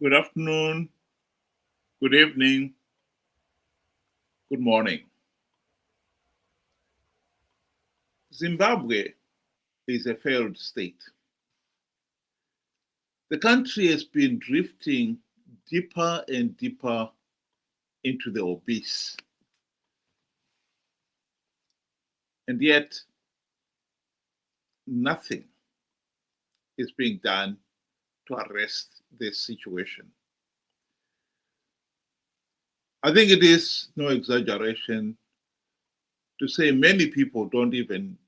Good afternoon, good evening, good morning. Zimbabwe is a failed state. The country has been drifting deeper and deeper into the abyss. And yet, nothing is being done to arrest this situation. I think it is no exaggeration to say many people don't even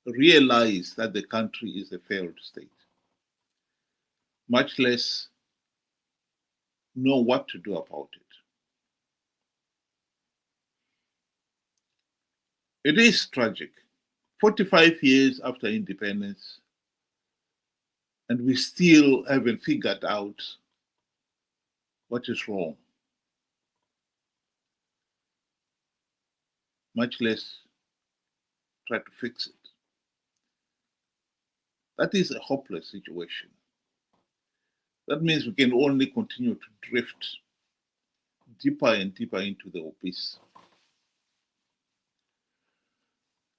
realize that the country is a failed state, much less know what to do about it. It is tragic. 45 years after independence, and we still haven't figured out what is wrong, much less try to fix it. That is a hopeless situation. That means we can only continue to drift deeper and deeper into the abyss.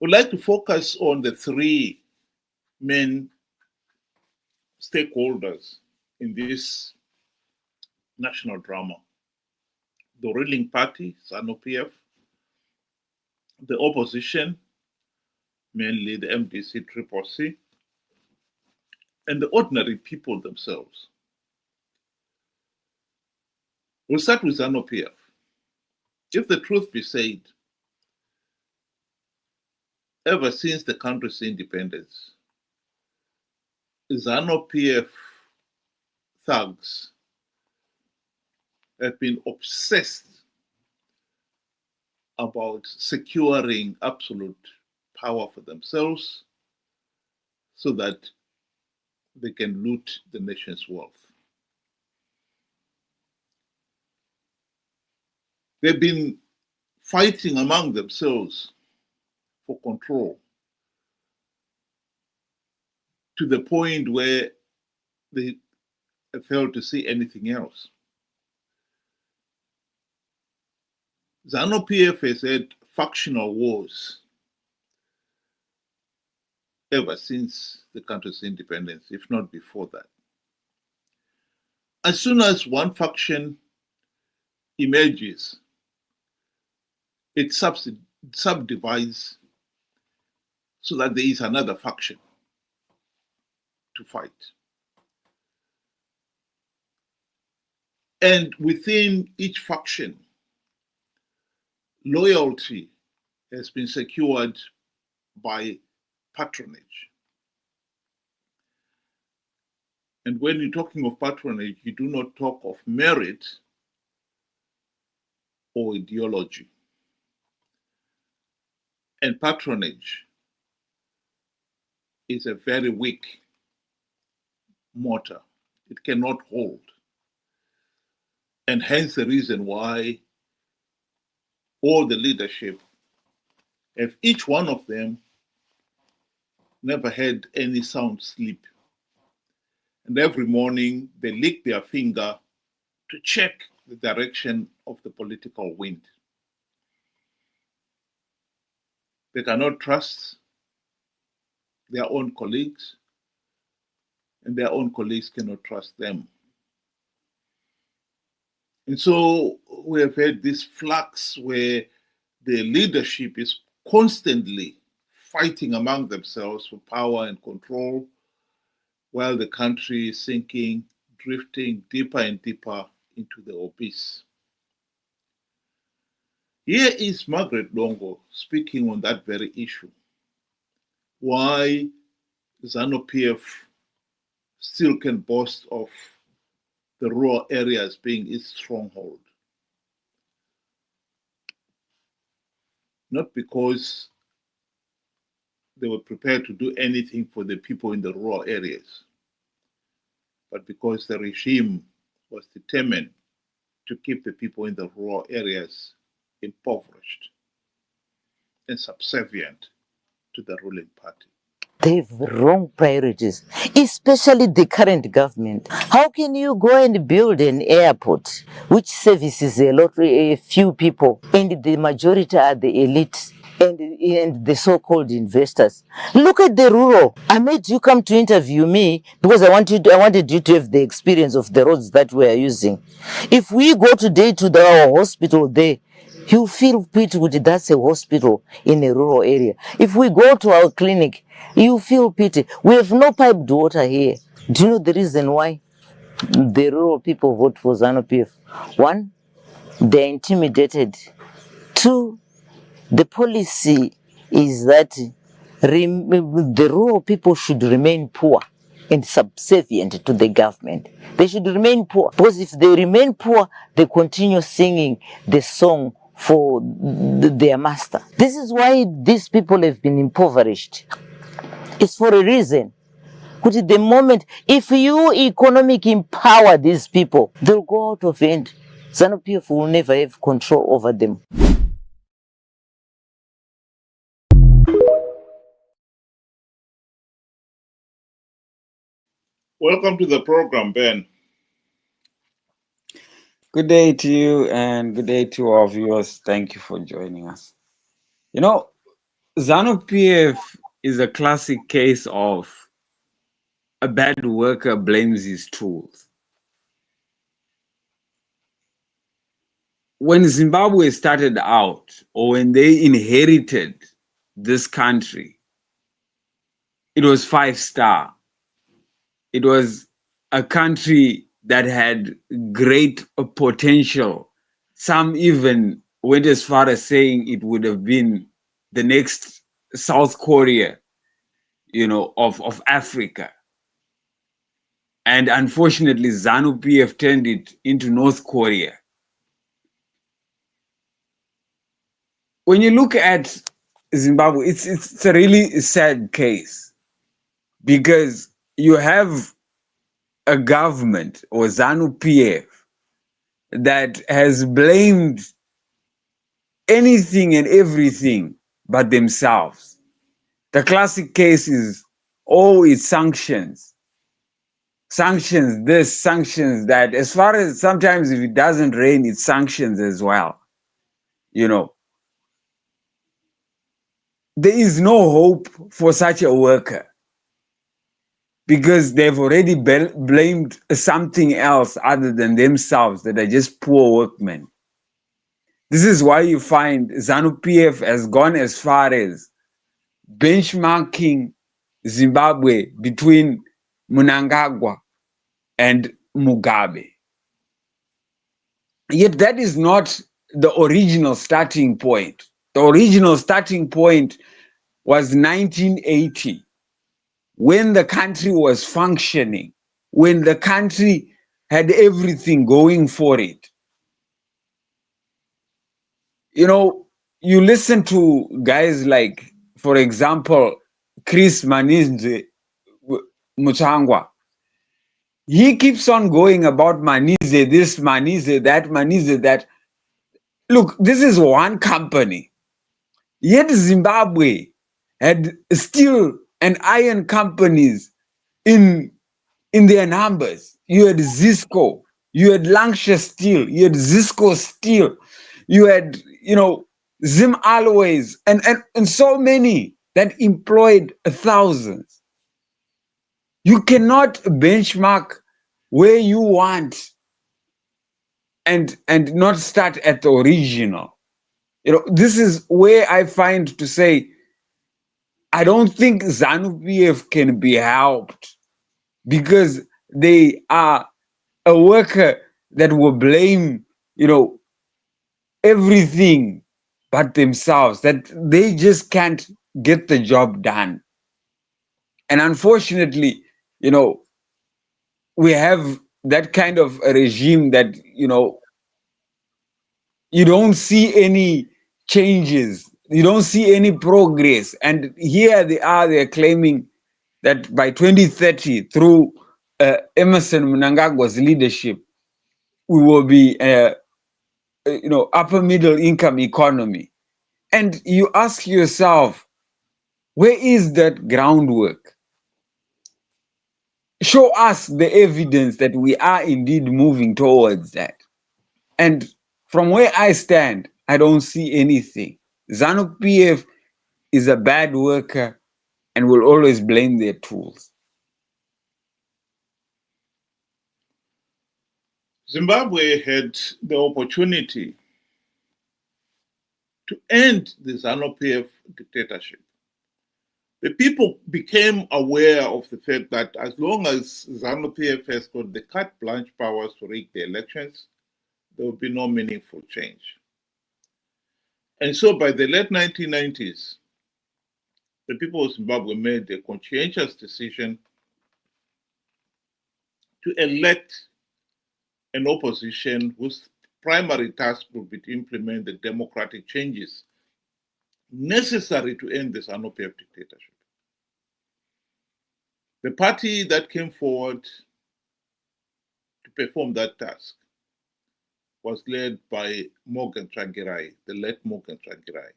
We'd like to focus on the three main stakeholders in this national drama: the ruling party, Zanu PF, the opposition, mainly the MDC-CCC, and the ordinary people themselves. We'll start with Zanu PF. If the truth be said, ever since the country's independence, Zanu PF thugs have been obsessed about securing absolute power for themselves so that they can loot the nation's wealth. They've been fighting among themselves for control to the point where they fail to see anything else. Zanu PF has had factional wars ever since the country's independence, if not before that. As soon as one faction emerges, it subdivides so that there is another faction to fight. And within each faction, loyalty has been secured by patronage. And when you're talking of patronage, you do not talk of merit or ideology. And patronage is a very weak mortar. It cannot hold. And hence the reason why all the leadership, if each one of them never had any sound sleep, and every morning they lick their finger to check the direction of the political wind. They cannot trust their own colleagues, and their own colleagues cannot trust them. And so we have had this flux where the leadership is constantly fighting among themselves for power and control, while the country is sinking, drifting deeper and deeper into the abyss. Here is Margaret Longo speaking on that very issue. Why Zanu PF still can boast of the rural areas being its stronghold. Not because they were prepared to do anything for the people in the rural areas, but because the regime was determined to keep the people in the rural areas impoverished and subservient to the ruling party. They have wrong priorities, especially the current government. How can you go and build an airport which services a few people, and the majority are the elite and the so-called investors? Look at the rural. I made you come to interview me because I wanted you to have the experience of the roads that we are using. If we go today to our hospital there, you feel pity with that's a hospital in a rural area. If we go to our clinic, you feel pity. We have no piped water here. Do you know the reason why the rural people vote for Zanu PF? One, they're intimidated. Two, the policy is that the rural people should remain poor and subservient to the government. They should remain poor because if they remain poor, they continue singing the song for their master. This is why these people have been impoverished. It's for a reason. Because at the moment, if you economic empower these people, they'll go out of hand. Zanu PF will never have control over them. Welcome to the program, Ben. Good day to you and good day to our viewers. Thank you for joining us. You know, Zanu PF is a classic case of a bad worker blames his tools. When Zimbabwe started out, or when they inherited this country, it was 5-star. It was a country that had great potential. Some even went as far as saying it would have been the next South Korea, of Africa. And unfortunately, Zanu PF turned it into North Korea. When you look at Zimbabwe, it's a really sad case because you have a government or Zanu PF that has blamed anything and everything but themselves. The classic case is, oh, it's sanctions. Sanctions this, sanctions that. As far as sometimes if it doesn't rain, it's sanctions as well. There is no hope for such a worker because they've already blamed something else other than themselves that are just poor workmen. This is why you find Zanu PF has gone as far as benchmarking Zimbabwe between Mnangagwa and Mugabe. Yet that is not the original starting point. The original starting point was 1980, when the country was functioning, when the country had everything going for it. You listen to guys like, for example, Chris Maninze Muchangwa. He keeps on going about Manize this, Manize that, Manize that. Look, this is one company. Yet Zimbabwe had steel and iron companies in their numbers. You had Zisco, you had Lancashire Steel, you had Zisco Steel, you had, Zim Alloys, and so many that employed thousands. You cannot benchmark where you want and not start at the original. This is where I find to say, I don't think Zanu PF can be helped because they are a worker that will blame, everything but themselves, that they just can't get the job done. And unfortunately, we have that kind of a regime that, you don't see any changes, you don't see any progress. And here they're claiming that by 2030, through Emerson Mnangagwa's leadership, we will be upper middle income economy. And you ask yourself, Where is that groundwork? Show us the evidence that we are indeed moving towards that. And from where I stand, I don't see anything. Zanu PF is a bad worker and will always blame their tools. Zimbabwe had the opportunity to end the Zanu PF dictatorship. The people became aware of the fact that as long as Zanu PF has got the carte blanche powers to rig the elections, there will be no meaningful change. And so by the late 1990s, the people of Zimbabwe made a conscientious decision to elect an opposition whose primary task would be to implement the democratic changes necessary to end the Zanu PF dictatorship. The party that came forward to perform that task was led by Morgan Tsvangirai, the late Morgan Tsvangirai.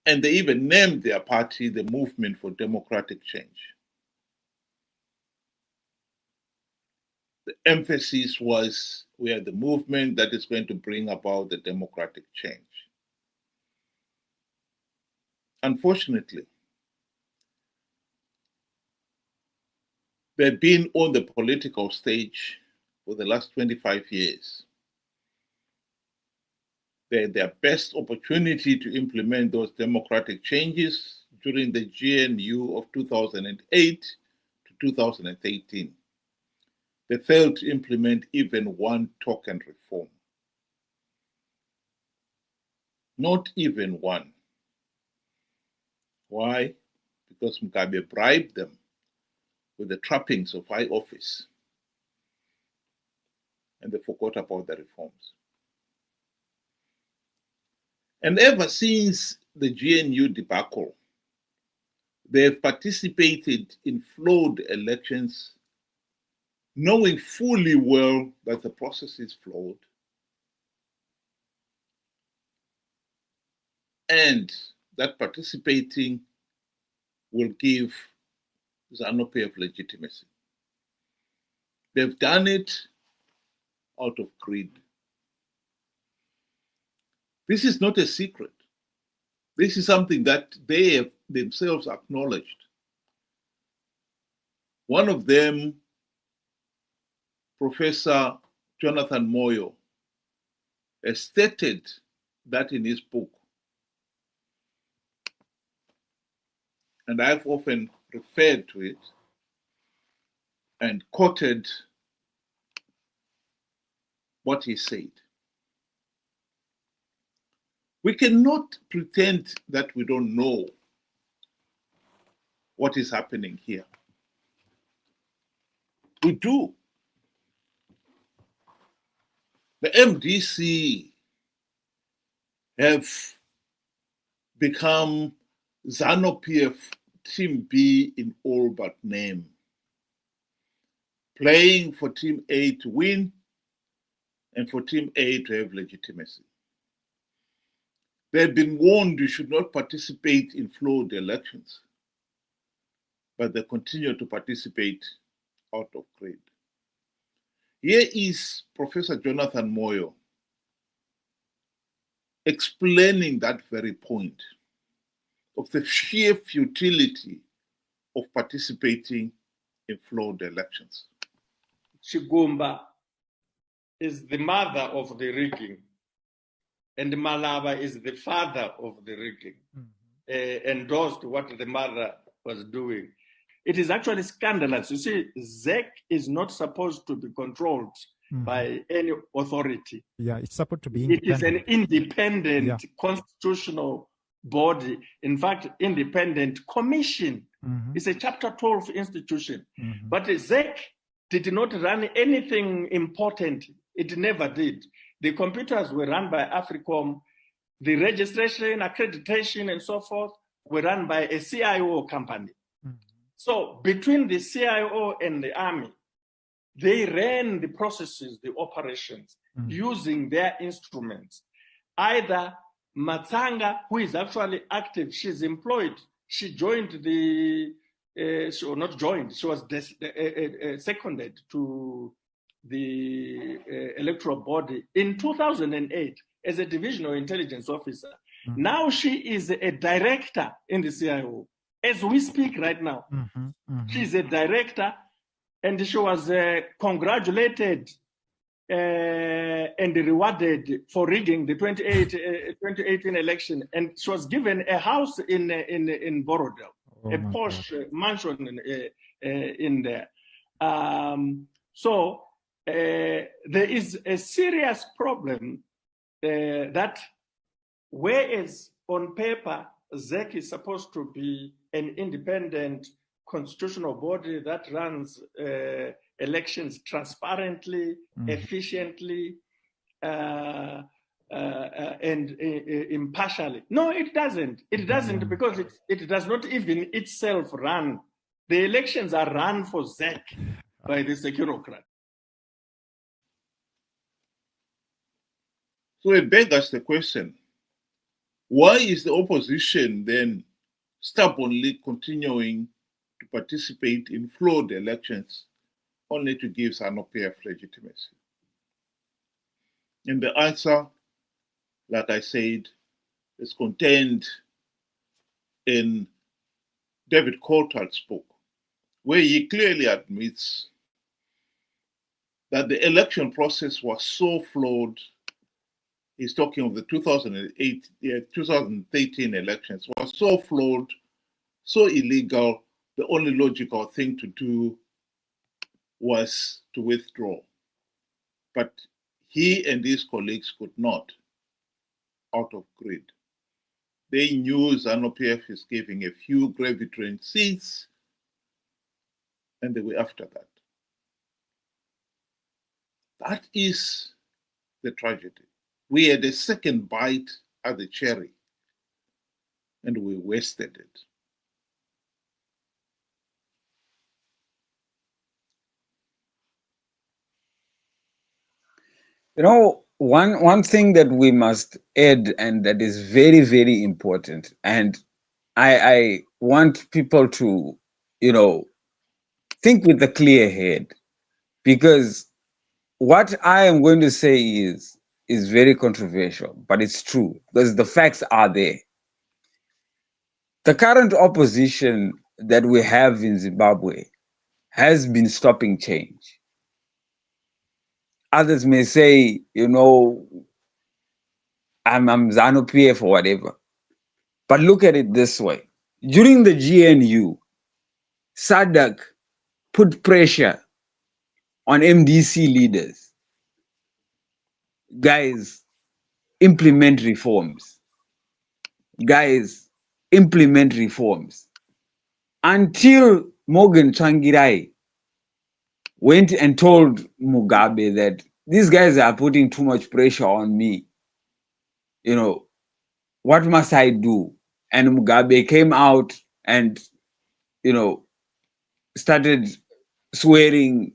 And they even named their party the Movement for Democratic Change. The emphasis was we are the movement that is going to bring about the democratic change. Unfortunately, they've been on the political stage for the last 25 years. They had their best opportunity to implement those democratic changes during the GNU of 2008 to 2013. They failed to implement even one token reform. Not even one. Why? Because Mugabe bribed them with the trappings of high office. And they forgot about the reforms. And ever since the GNU debacle, they have participated in flawed elections, knowing fully well that the process is flawed, and that participating will give Zanu PF legitimacy. They've done it out of greed. This is not a secret. This is something that they have themselves acknowledged. One of them, Professor Jonathan Moyo, has stated that in his book. And I've often referred to it and quoted what he said. We cannot pretend that we don't know what is happening here. We do. The MDC have become Zanu PF Team B in all but name, playing for Team A to win and for Team A to have legitimacy. They've been warned you should not participate in flawed elections, but they continue to participate out of greed. Here is Professor Jonathan Moyo explaining that very point of the sheer futility of participating in flawed elections. Chigumba is the mother of the rigging, and Malaba is the father of the rigging, endorsed what the mother was doing. It is actually scandalous. You see, ZEC is not supposed to be controlled by any authority. Yeah, it's supposed to be independent. It is an independent constitutional body. In fact, independent commission. It's a Chapter 12 institution. But the ZEC did not run anything important. It never did. The computers were run by Africom. The registration, accreditation, and so forth were run by a CIO company. So between the CIO and the army, they ran the processes, the operations, using their instruments, either Matsanga, who is actually active, she's employed. She joined the, or not joined, she was seconded to the electoral body in 2008 as a divisional intelligence officer. Now she is a director in the CIO. As we speak right now, she's a director, and she was congratulated and rewarded for rigging the 2018 election, and she was given a house in Borodale, a posh mansion in there. So there is a serious problem that, whereas on paper ZEC is supposed to be an independent constitutional body that runs elections transparently, efficiently, and impartially. No, it doesn't. It doesn't, because it does not even itself run. The elections are run for ZEC by the securocrat. So it begs us the question, why is the opposition then stubbornly continuing to participate in flawed elections only to give Zanu PF legitimacy? And the answer, like I said, is contained in David Coulthard's book, where he clearly admits that the election process was so flawed. He's talking of the 2013 elections, was so flawed, so illegal, the only logical thing to do was to withdraw. But he and his colleagues could not, out of greed. They knew Zanu PF is giving a few gravy-trained seats, and they were after that. That is the tragedy. We had a second bite at the cherry, and we wasted it. You know, one thing that we must add, and that is very, very important, and I want people to, you know, think with a clear head, because what I am going to say is very controversial, but it's true, because the facts are there. The current opposition that we have in Zimbabwe has been stopping change. Others may say, you know, I'm Zanu PF or whatever. But look at it this way. During the GNU, SADC put pressure on MDC leaders. Guys, implement reforms. Guys, implement reforms. Until Morgan Tsvangirai went and told Mugabe that these guys are putting too much pressure on me. You know, what must I do? And Mugabe came out and, you know, started swearing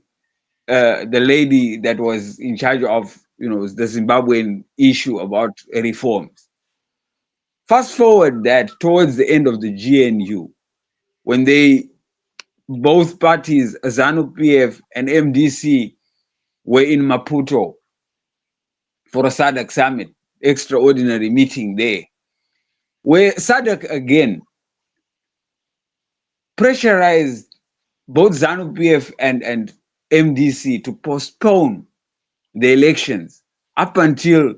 the lady that was in charge of, you know, the Zimbabwean issue about reforms. Fast forward that towards the end of the GNU, when both parties, Zanu PF and MDC, were in Maputo for a SADC summit, extraordinary meeting there, where SADC again pressurized both Zanu PF and MDC to postpone the elections up until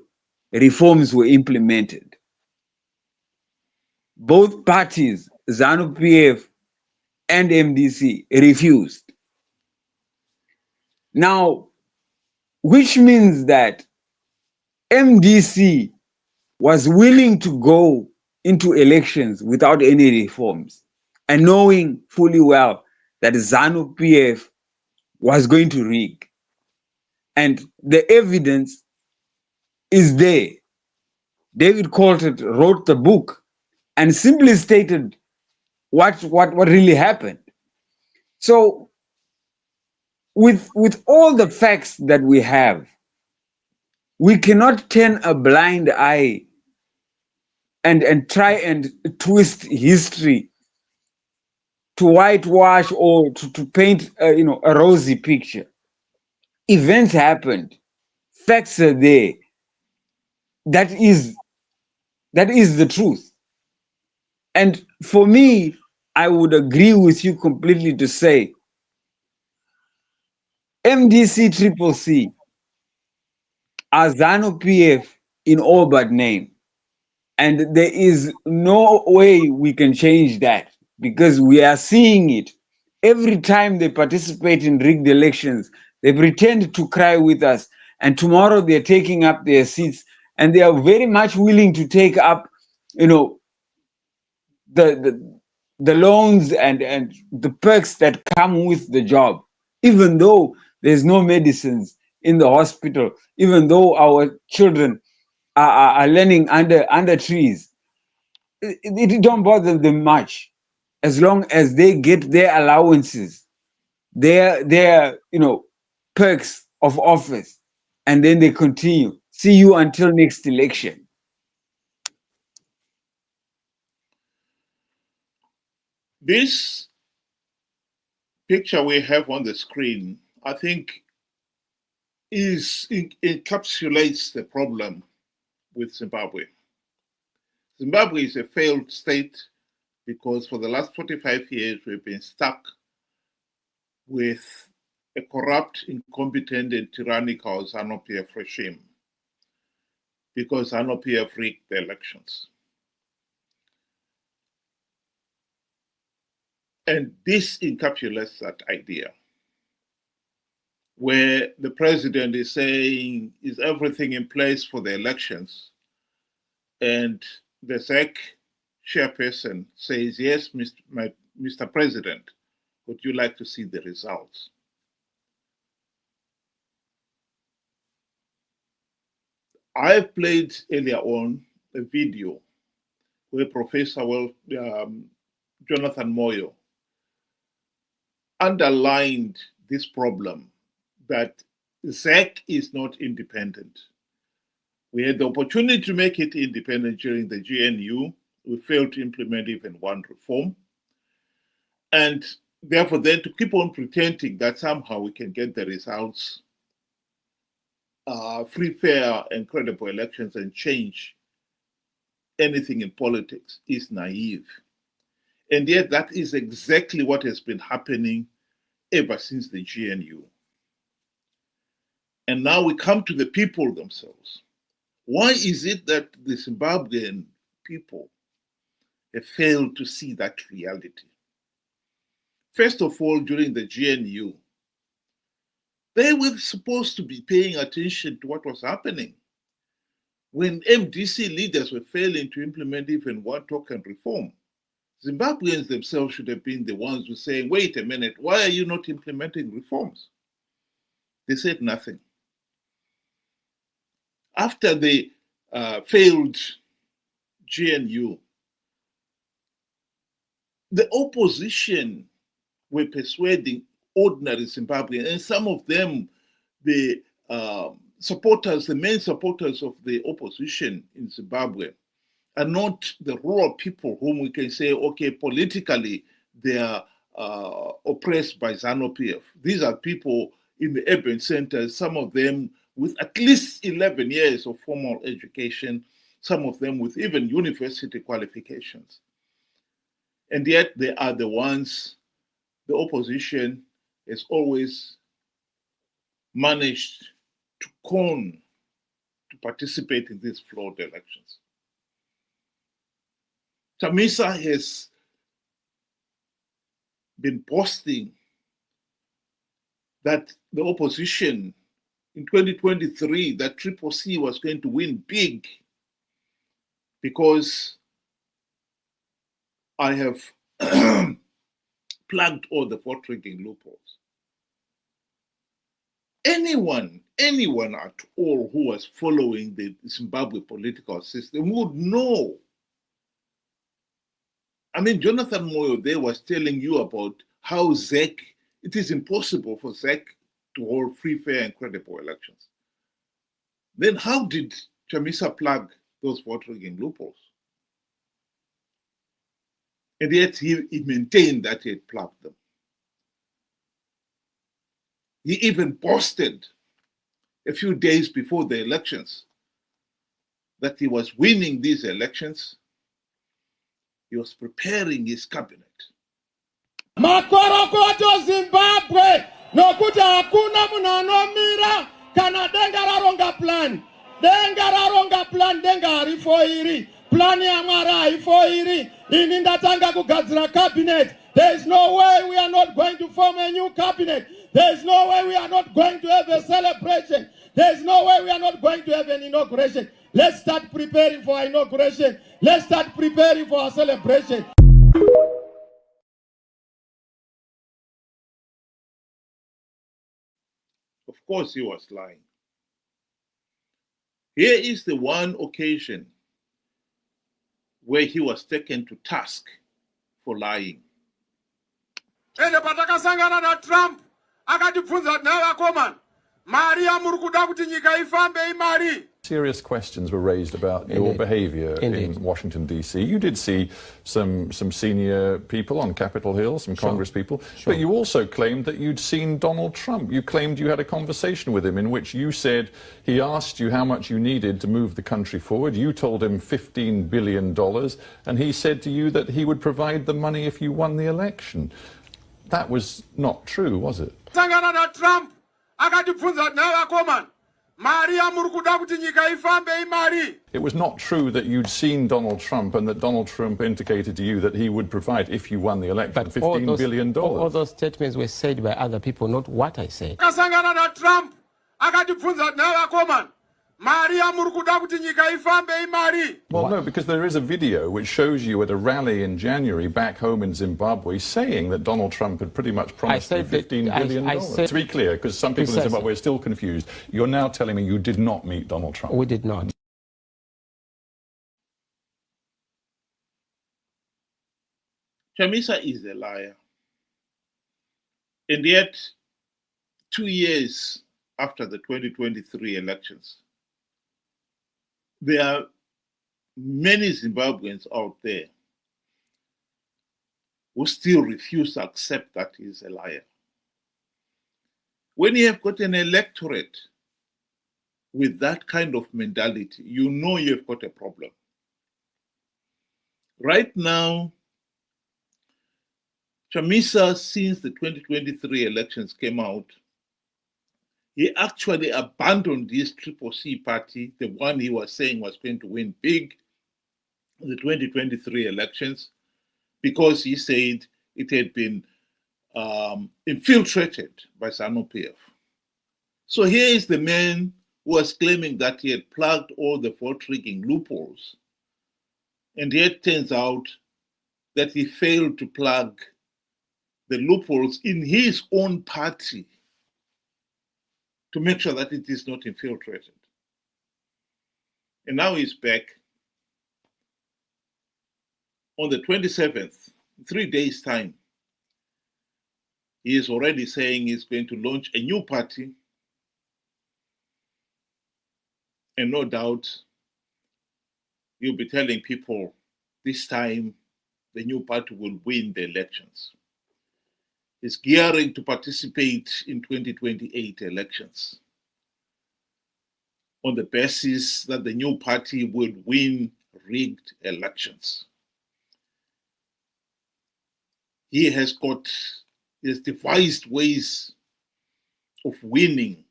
reforms were implemented. Both parties, Zanu PF and MDC, refused. Now, which means that MDC was willing to go into elections without any reforms, and knowing fully well that Zanu PF was going to rig. And the evidence is there. David Coulthard wrote the book and simply stated what really happened. So with all the facts that we have, we cannot turn a blind eye and try and twist history to whitewash or to paint a rosy picture. Events happened, facts are there. That is the truth. And for me, I would agree with you completely to say MDC Triple C are Zanu PF in all but name. And there is no way we can change that because we are seeing it. Every time they participate in rigged elections, they pretend to cry with us. And tomorrow they're taking up their seats and they are very much willing to take up, the the loans and the perks that come with the job, even though there's no medicines in the hospital, even though our children are learning under trees. It don't bother them much as long as they get their allowances, their perks of office, and then they continue. See you until next election. This picture we have on the screen, I think, encapsulates the problem with Zimbabwe. Zimbabwe is a failed state because for the last 45 years we've been stuck with a corrupt, incompetent, and tyrannical Zanu PF regime because Zanu PF rigged the elections. And this encapsulates that idea, where the president is saying, is everything in place for the elections? And the SEC chairperson says, yes, Mr. President, would you like to see the results? I've played earlier on a video where Professor Jonathan Moyo underlined this problem that ZEC is not independent. We had the opportunity to make it independent during the GNU. We failed to implement even one reform. And therefore, then to keep on pretending that somehow we can get the results, free, fair, and credible elections and change anything in politics is naive. And yet that is exactly what has been happening ever since the GNU. And now we come to the people themselves. Why is it that the Zimbabwean people have failed to see that reality? First of all, during the GNU, they were supposed to be paying attention to what was happening. When MDC leaders were failing to implement even one token reform, Zimbabweans themselves should have been the ones who were saying, wait a minute, why are you not implementing reforms? They said nothing. After the failed GNU, the opposition were persuading ordinary Zimbabweans, and some of them, the supporters, the main supporters of the opposition in Zimbabwe, are not the rural people whom we can say, okay, politically they are oppressed by Zanu PF. These are people in the urban centers, some of them with at least 11 years of formal education, some of them with even university qualifications. And yet they are the ones, the opposition has always managed to con to participate in these flawed elections. Chamisa has been boasting that the opposition in 2023, that Triple C was going to win big because I have plugged all the vote rigging loopholes. Anyone at all who was following the Zimbabwe political system would know. I mean, Jonathan Moyo there was telling you about how ZEC, it is impossible for ZEC to hold free, fair, and credible elections. Then how did Chamisa plug those vote rigging loopholes? And yet he maintained that he had plugged them. He even boasted a few days before the elections that he was winning these elections. He was preparing his cabinet. Makorokoto Zimbabwe nokuti hakuna munhu anomira kana denga raronga plan. Denga raronga plan, denga harifoiri. Plan yaMwari haifoiri. Ini ndatanga kugadzira cabinet. There is no way we are not going to form a new cabinet. There is no way we are not going to have a celebration. There is no way we are not going to have an inauguration. Let's start preparing for our inauguration. Let's start preparing for our celebration. Of course, he was lying. Here is the one occasion where he was taken to task for lying. Ende patakasangana na Trump akatibvunza naye vakomana, mari yamuri kuda kuti nyika ifambe imari. Serious questions were raised about your behaviour in Washington, D.C. You did see some senior people on Capitol Hill, some Congress people, but you also claimed that you'd seen Donald Trump. You claimed you had a conversation with him in which you said he asked you how much you needed to move the country forward. You told him $15 billion, and he said to you that he would provide the money if you won the election. That was not true, was it? Sangana na Trump akatibvunza naye vakomana, mari yamuri kuda kuti nyika ifambe imari. It was not true that you'd seen Donald Trump and that Donald Trump indicated to you that he would provide, if you won the election, $15 billion. All those statements were said by other people, not what I said. Kasangana na Trump akatibvunza naye vakomana, mari yamuri kuda kuti nyika ifambe imari. Well, no, because there is a video which shows you at a rally in January back home in Zimbabwe saying that Donald Trump had pretty much promised you $15 billion. To be clear, because some people in Zimbabwe are still confused, you're now telling me you did not meet Donald Trump. We did not. Chamisa is a liar. And yet, 2 years after the 2023 elections, there are many Zimbabweans out there who still refuse to accept that he's a liar. When you have got an electorate with that kind of mentality, you know you've got a problem. Right now, Chamisa, since the 2023 elections came out, he actually abandoned his Triple C party, the one he was saying was going to win big in the 2023 elections, because he said it had been infiltrated by Zanu PF. So here is the man who was claiming that he had plugged all the vote rigging loopholes, and yet turns out that he failed to plug the loopholes in his own party to make sure that it is not infiltrated. And now he's back on the 27th, 3 days' time. He is already saying he's going to launch a new party. And no doubt, you'll be telling people this time the new party will win the elections. He's gearing to participate in 2028 elections on the basis that the new party will win rigged elections. He has devised ways of winning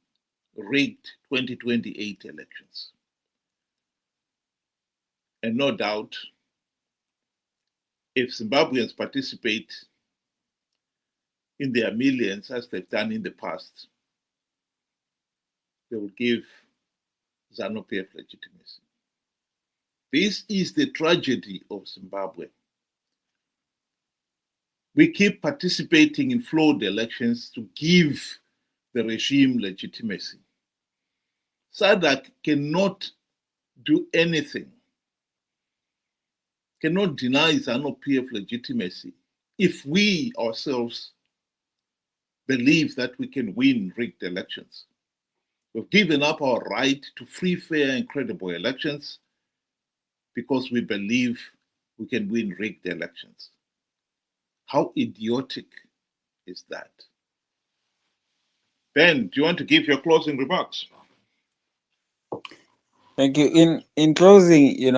rigged 2028 elections. And no doubt, if Zimbabweans participate in their millions, as they've done in the past, they will give Zanu PF legitimacy. This is the tragedy of Zimbabwe. We keep participating in flawed elections to give the regime legitimacy. SADC cannot do anything, cannot deny Zanu PF legitimacy if we ourselves believe that we can win rigged elections. We've given up our right to free, fair, and credible elections because we believe we can win rigged elections. How idiotic is that? Ben, do you want to give your closing remarks? Thank you. In closing,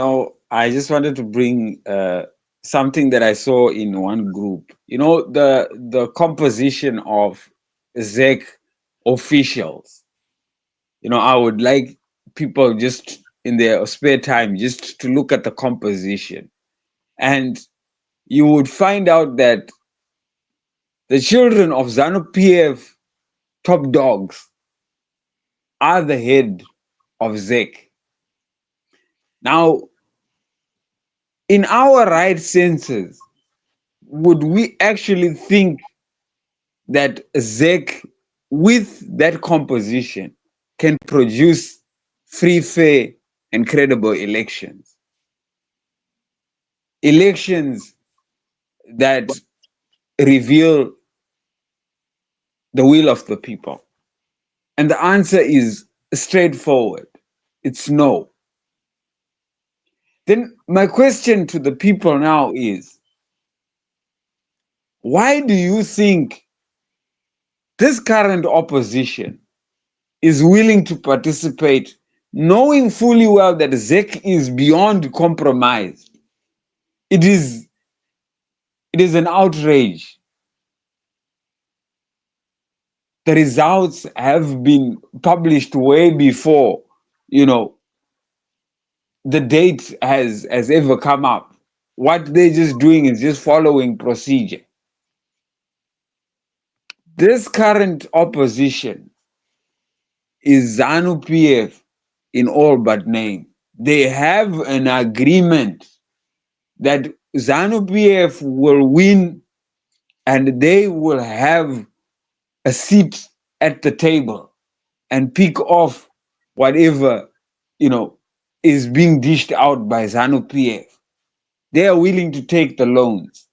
I just wanted to bring something that I saw in one group. The composition of ZEC officials. I would like people just in their spare time just to look at the composition, and you would find out that the children of Zanu PF top dogs are the head of ZEC. Now, in our right senses, would we actually think that ZEC with that composition can produce free, fair, and credible elections? Elections that reveal the will of the people? And the answer is straightforward. It's no. Then my question to the people now is, why do you think this current opposition is willing to participate, knowing fully well that ZEC is beyond compromise? It is an outrage. The results have been published way before, the date has ever come up. What they're just doing is just following procedure. This current opposition is Zanu PF in all but name. They have an agreement that Zanu PF will win and they will have a seat at the table and pick off whatever, is being dished out by Zanu PF. They are willing to take the loans.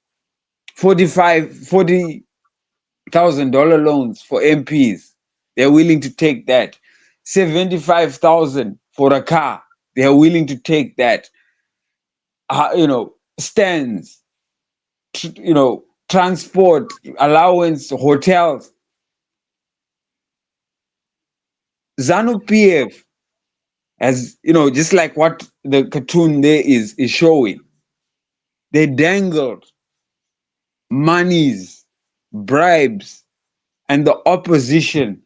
$40,000 loans for MPs. They're willing to take that. 75,000 for a car. They are willing to take that. Stands, transport, allowance, hotels. Zanu PF, as just like what the cartoon there is showing, they dangled monies, bribes, and the opposition,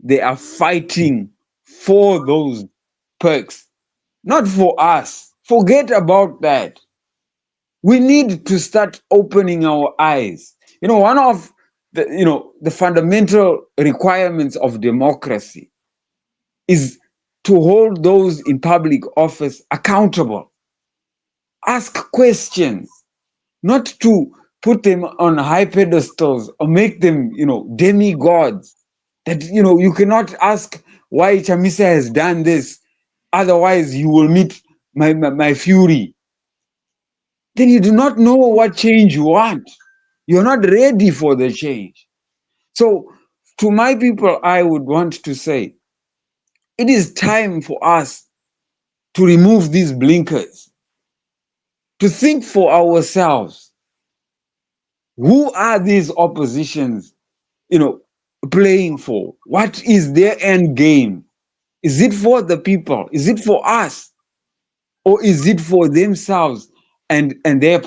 they are fighting for those perks, not for us. Forget about that. We need to start opening our eyes. One of the fundamental requirements of democracy is to hold those in public office accountable. Ask questions, not to put them on high pedestals or make them, demigods. That, you cannot ask why Chamisa has done this, otherwise you will meet my fury. Then you do not know what change you want. You're not ready for the change. So to my people, I would want to say, it is time for us to remove these blinkers, to think for ourselves. Who are these oppositions, playing for? What is their end game? Is it for the people? Is it for us? Or is it for themselves and their,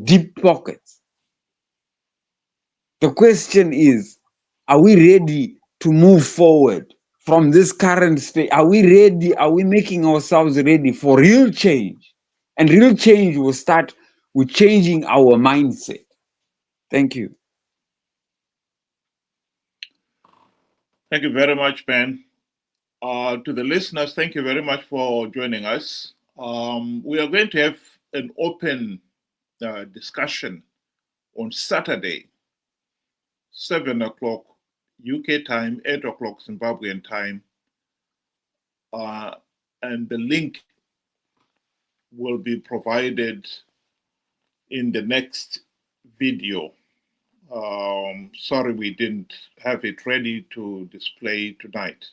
deep pockets? The question is, are we ready to move forward from this current state? Are we ready? Are we making ourselves ready for real change? And real change will start with changing our mindset. Thank you. Thank you very much, Ben. To the listeners, thank you very much for joining us. We are going to have an open discussion on Saturday, 7 o'clock UK time, 8 o'clock Zimbabwean time. And the link will be provided in the next video. Sorry we didn't have it ready to display tonight,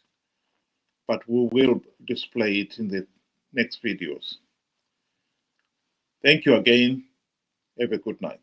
but we will display it in the next videos. Thank you again. Have a good night.